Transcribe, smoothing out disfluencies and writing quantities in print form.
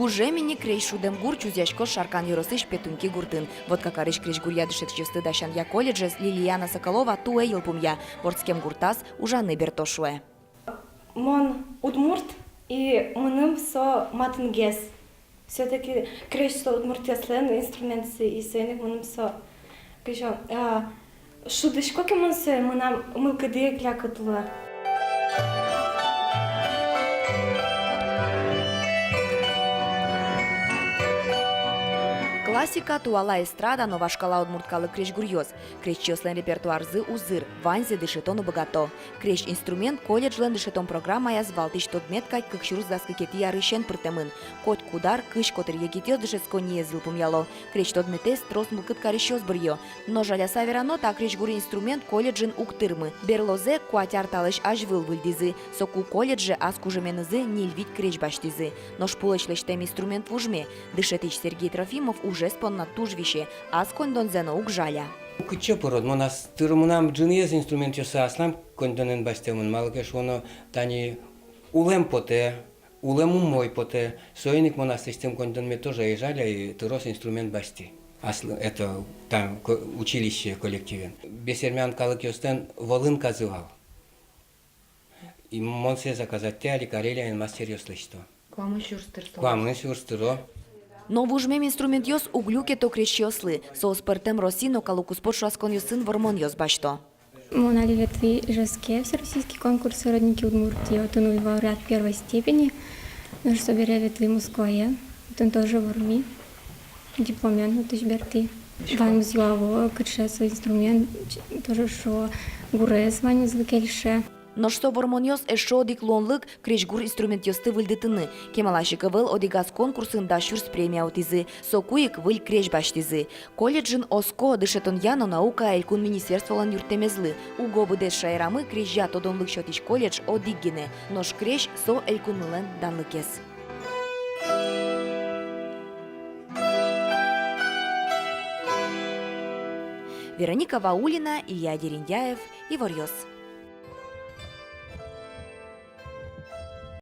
Вужемини крещ шудем гур чузяшко шаркан юросыш петунки гуртын. Вот какарыш крещ гурья дышет чисты дащан я колледжес Лилияна Соколова туэ елпумья. Вордскем гуртас ужаны бертошуэ. Мон удмурт и мыным со матынгес. Все-таки крещ со удмуртяслен инструменты и сойник мыным со. Кыжо, шудышко кемон со мынам мылкыдые клякатула. Классика туала эстрада, но вашкала удмурткалы крещ гурьёз. Крещ чёслен репертуарзы узыр, ванзе дышетону богато. Крещ инструмент колледжлен дышетон программа язвал тыш тот меткай кыкшурз заскакети ярышен пртемын. Кот кудар кыш котыр егитёз дышеско не ездил пумяло. Крещ тот метес трос мылкыт карещёз бырьё. Но жаля саверано та крещ гури инструмент колледжин уктырмы. Берлозе куатяр талыш аж выл выльдизы. Соку колледже аз кужеменызы нильвить крещ баштизы. Но шпулычлештем инструмент в ужме. Дышетич Сергей Трофимов уже спонна тужвище, аз кондонзено угжаля. Кычы пород, монас тырмунам джинез инструмент ёса аслам кондонен бастемын малкеш воно тани улем поте, улем умой поте, соеник монас систем кондонме тоже ежаля и тырос инструмент басти. Это там училище коллективен. Бесермян калык ёстен волын казывал. И монсе заказать теали карелия мастер ёслышто. Квамы сюрстыро. Но в ужмем инструмент ёс углюке то крещ ёслы, со спертем росино калуку споршу аскон ёсын вормон ёс башто. Монали ветви жеске всероссийский конкурс «Родники Удмуртии», вот он выиграл ряд первой степени, наш собере ветви Москве, вот он тоже в Орми, дипломен, вот ишберти. Вань взяло, каче свой инструмент, тоже шо гуре звание звукельше. Но что вормон ёс эшо диклонлык крещ гур инструмент ёсты выльдытыны. Кемалашика выл одигаз конкурсын да шурс премия утизы, сокуик выль крещ баштизы. Колледжин оско дышетон яно наука элькун министерстволан юртемезлы. Уго быдеш шайрамы крещя тодонлык шотич колледж одиггене, нош крещ со элькун мылен данлыкес. Вероника Ваулина, Илья Дерендяев, Ивор Ёс.